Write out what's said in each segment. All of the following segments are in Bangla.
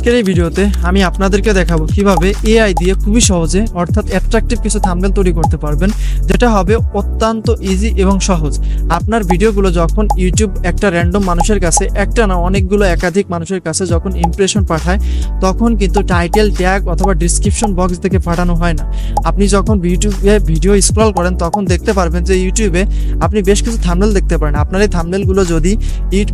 আজকের এই ভিডিওতে আমি আপনাদেরকে দেখাবো কিভাবে এআই দিয়ে খুবই সহজে অর্থাৎ অ্যাট্রাকটিভ কিছু থাম্বনেল তৈরি করতে পারবেন, যেটা হবে অত্যন্ত ইজি এবং সহজ। আপনার ভিডিওগুলো যখন ইউটিউব একটা র্যান্ডম মানুষের কাছে, একটা না অনেকগুলো একাধিক মানুষের কাছে যখন ইমপ্রেশন পাঠায়, তখন কিন্তু টাইটেল ট্যাগ অথবা ডিসক্রিপশন বক্স থেকে পাঠানো হয় না। আপনি যখন ইউটিউবে ভিডিও স্ক্রল করেন তখন দেখতে পারবেন যে ইউটিউবে আপনি বেশ কিছু থাম্বনেল দেখতে পারেন। আপনার এই থাম্বনেলগুলো যদি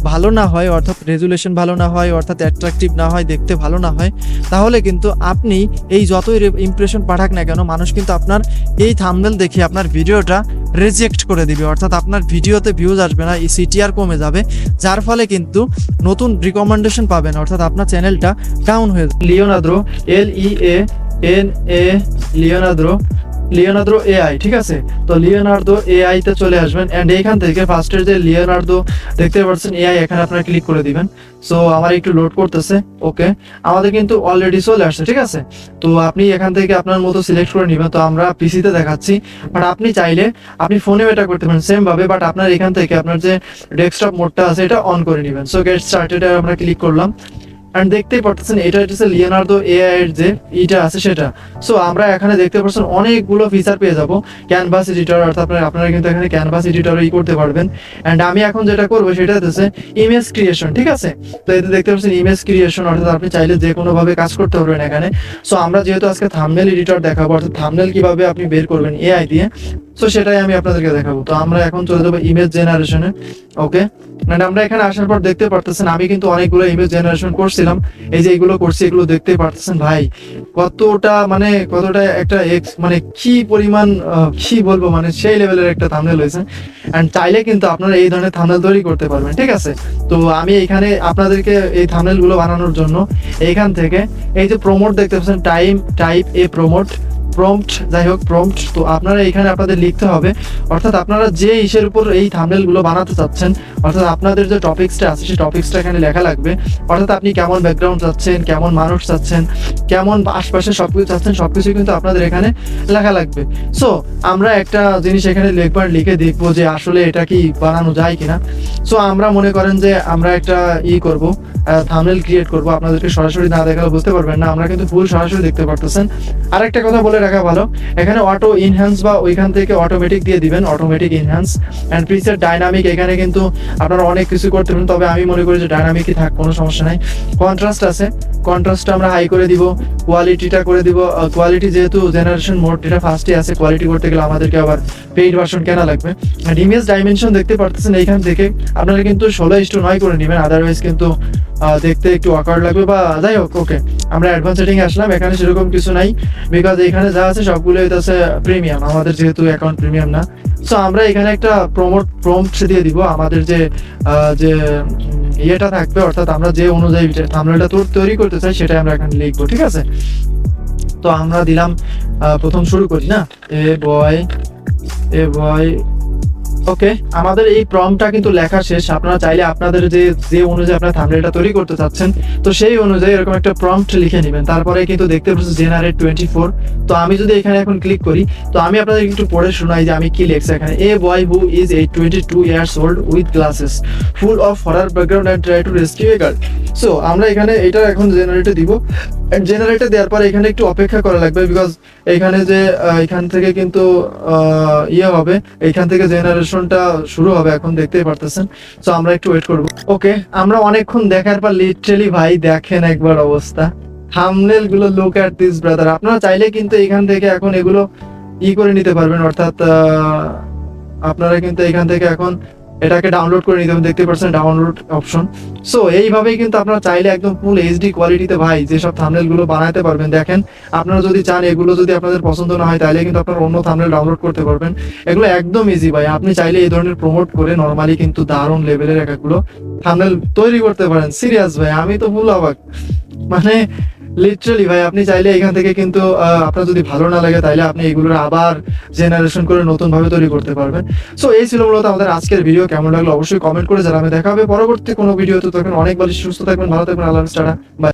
ভালো না হয়, অর্থাৎ রেজুলেশন ভালো না হয়, অর্থাৎ অ্যাট্রাকটিভ না হয়, দেখতে ভালো না হয়, তাহলে কিন্তু আপনি এই যতই ইমপ্রেশন পাঠাক না কেন, মানুষ কিন্তু আপনার এই থাম্বনেল দেখে আপনার ভিডিওটা রিজেক্ট করে দিবে, অর্থাৎ আপনার ভিডিওতে ভিউজ আসবে না, সিটিআর কমে যাবে, যার ফলে কিন্তু নতুন রিকমেন্ডেশন পাবেন, অর্থাৎ আপনার চ্যানেলটা ডাউন হয়ে যাবে। লিওনার্দো লিওনার্দো এআই, ঠিক আছে? তো লিওনার্দো এআই তে চলে আসবেন এন্ড এইখান থেকে ফার্স্টের যে লিওনার্দো দেখতে পাচ্ছেন এআই, এখানে আপনারা ক্লিক করে দিবেন। সো আমার একটু লোড করতেছে। ওকে, আমাদের কিন্তু অলরেডি চলে আসছে, ঠিক আছে? তো আপনি এখান থেকে আপনার মতো সিলেক্ট করে নেবেন। তো আমরা পিসিতে দেখাচ্ছি, বাট আপনি চাইলে আপনি ফোনেও এটা করতে পারেন সেম ভাবে, বাট আপনার এখান থেকে আপনার যে ডেস্কটপ মোডটা আছে এটা অন করে নেবেন। সো গেট স্টার্টেড আমরা ক্লিক করলাম এন্ড দেখতেই পাচ্ছেন এটা হচ্ছে লিওনার্দো এআই এর যে এটা আছে সেটা। সো আমরা এখানে দেখতে পাচ্ছেন অনেকগুলো ফিচার পেয়ে যাব। ক্যানভাস এডিটর, অর্থাৎ আপনারা কিন্তু এখানে ক্যানভাস এডিটর করতে পারবেন। এন্ড আমি এখন যেটা করবো সেটা হচ্ছে ইমেজ ক্রিয়েশন, ঠিক আছে? তো এতে দেখতে পাচ্ছেন ইমেজ ক্রিয়েশন, অর্থাৎ আপনি চাইলে যে কোনো ভাবে কাজ করতে পারবেন এখানে। সো আমরা যেহেতু আজকে থাম্বনেল এডিটর দেখাবো, অর্থাৎ থাম্বনেল কিভাবে আপনি বের করবেন এআই দিয়ে, সো সেটাই আমি আপনাদেরকে দেখাবো। তো আমরা এখন চলে যাবো ইমেজ জেনারেশনে। ওকে, আমরা এখানে আসার পর দেখতে পারতেছেন আমি কিন্তু অনেকগুলো ইমেজ জেনারেশন করছিলাম। এই যে এগুলো করছি, এগুলো দেখতে পারতেছেন ভাই কতটা একটা মানে কি পরিমাণ কি বলবো, মানে সেই লেভেলের একটা থাম্বনেল হয়েছে। এন্ড চাইলে কিন্তু আপনারা এই ধরনের থাম্বনেল তৈরি করতে পারবেন, ঠিক আছে? তো আমি এখানে আপনাদেরকে এই থাম্বনেল গুলো বানানোর জন্য এইখান থেকে এই যে প্রমোট দেখতে পাচ্ছেন, টাইপ এ প্রমোট প্রম্পট, যাই হোক প্রম্পট। তো আপনারা এখানে আপনাদের লিখতে হবে, অর্থাৎ আপনারা যে ইসের উপর এই থাম্বনেল গুলো বানাতে চাচ্ছেন, অর্থাৎ আপনাদের যে টপিকসটা আছে সেই টপিকসটা এখানে লেখা লাগবে। অর্থাৎ আপনি কেমন ব্যাকগ্রাউন্ড চাচ্ছেন, কেমন মানুষ চাচ্ছেন, কেমন আশপাশে সবকিছু চাচ্ছেন, সবকিছু কিন্তু আপনাদের এখানে লেখা লাগবে। সো আমরা একটা জিনিস এখানে লিখে দেখবো যে আসলে এটা কি বানানো যায় কিনা। সো আমরা মনে করেন যে আমরা একটা করব, থাম্বনেল ক্রিয়েট করব। আপনাদেরকে সরাসরি না দেখালে বুঝতে পারবেন না, আমরা কিন্তু ফুল সরাসরি দেখতে পারতেছেন। আরেকটা কথা বলে রাখা ভালো, এখানে অটো ইনহ্যান্স বা ওইখান থেকে অটোমেটিক দিয়ে দিবেন, automatic enhance. And preset dynamic, এখানে কিন্তু আপনারা অনেক কিছু করতে পারেন, তবে আমি মনে করি যে ডাইনামিকই থাক, কোনো সমস্যা নাই। কন্ট্রাস্ট আছে, কন্ট্রাস্টটা আমরা হাই করে দিব, কোয়ালিটিটা করে দিব। কোয়ালিটি যেহেতু জেনারেশন মোড এটা ফার্স্টে আছে, কোয়ালিটি করতে গেলে আমাদেরকে আবার পেইড ভার্সন কেনা লাগবে। আর ইমেজ ডাইমেনশন দেখতে পারতেছেন এইখান থেকে আপনারা কিন্তু 16:9 করে নেবেন, আদারওয়াইজ কিন্তু দেখতে একটু অকওয়ার্ড লাগবে বা যাই হোক। ওকে, আমরা অ্যাডভান্স সেটিং আসলাম, এখানে সেরকম কিছু নাই, বিকজ এখানে যা আছে সবগুলো হচ্ছে প্রিমিয়াম, আমাদের যেহেতু অ্যাকাউন্ট প্রিমিয়াম না। সো আমরা এখানে একটা প্রম্পট দিয়ে দিব, আমাদের যে ইয়েটা থাকবে, অর্থাৎ আমরা যে অনুযায়ী থাম্বনেলটা তৈরি করতে চাই সেটাই আমরা এখানে লিখবো, ঠিক আছে? তো আমরা দিলাম, প্রথম শুরু করি না, এ বয়। ওকে, আমাদের এই প্রম্পটটা কিন্তু লেখা শেষ। আপনারা চাইলে আপনাদের যে অনুযায়ী আপনার থাম্বনেলটা তৈরি করতে চাচ্ছেন, তো সেই অনুযায়ী এরকম একটা প্রম্পট লিখে নেবেন। তারপরে কিন্তু দেখতে পাচ্ছেন জেনারেট 24। তো আমি যদি এখানে এখন ক্লিক করি, তো আমি আপনাদের একটু পড়ে শোনাই যে আমি কি লিখছি এখানে। A boy who is 22 years old with glasses full of horror background and try to rescue a girl. So আমরা এখানে এটা এখন জেনারেটে দিব। জেনারেটে দেওয়ার পর এখানে একটু অপেক্ষা করা লাগবে, বিকজ এখানে যে এখান থেকে কিন্তু হবে, এইখান থেকে জেনারেশনটা শুরু হবে, এখন দেখতেই পারতেছেন। সো আমরা একটু ওয়েট করব। ওকে, আমরা অনেকক্ষণ দেখার পর লিটারালি ভাই দেখেন একবার অবস্থা, থাম্বনেল গুলো লুক এট দিস ব্রাদার। আপনারা চাইলে কিন্তু এখান থেকে এখন এগুলো করে নিতে পারবেন, অর্থাৎ আপনারা কিন্তু এখান থেকে এখন এটাকে ডাউনলোড করে নিতে, দেখতে পাচ্ছেন ডাউনলোড অপশন। সো এইভাবেই কিন্তু আপনারা চাইলে একদম ফুল এইচডি কোয়ালিটিতে ভাই যেসব থাম্বনেল গুলো বানাতে পারবেন। দেখেন, আপনারা যদি চান এগুলো যদি আপনাদের পছন্দ না হয়, তাহলে কিন্তু আপনারা অন্য থাম্বনেল ডাউনলোড করতে পারবেন। এগুলো একদম ইজি ভাই, আপনি চাইলে এই ধরনের প্রমোট করে নরমালি কিন্তু দারুণ লেভেলের এগুলো থাম্বনেল তৈরি করতে পারেন। সিরিয়াস ভাই, আমি তো ফুল অবাক, মানে লিটারালি ভাই। আপনি চাইলে এখান থেকে কিন্তু আপনার যদি ভালো না লাগে, তাহলে আপনি এগুলোর আবার জেনারেশন করে নতুন ভাবে তৈরি করতে পারবেন। সো এই ছিল মূলত আমাদের আজকের ভিডিও। কেমন লাগলো অবশ্যই কমেন্ট করে জানাবেন। দেখা হবে পরবর্তী কোনো ভিডিওতে, তখন অনেক ভালো সুস্থ থাকবেন, ভালো থাকবেন, আল্লাহ হাফেজ, টাটা, বাই।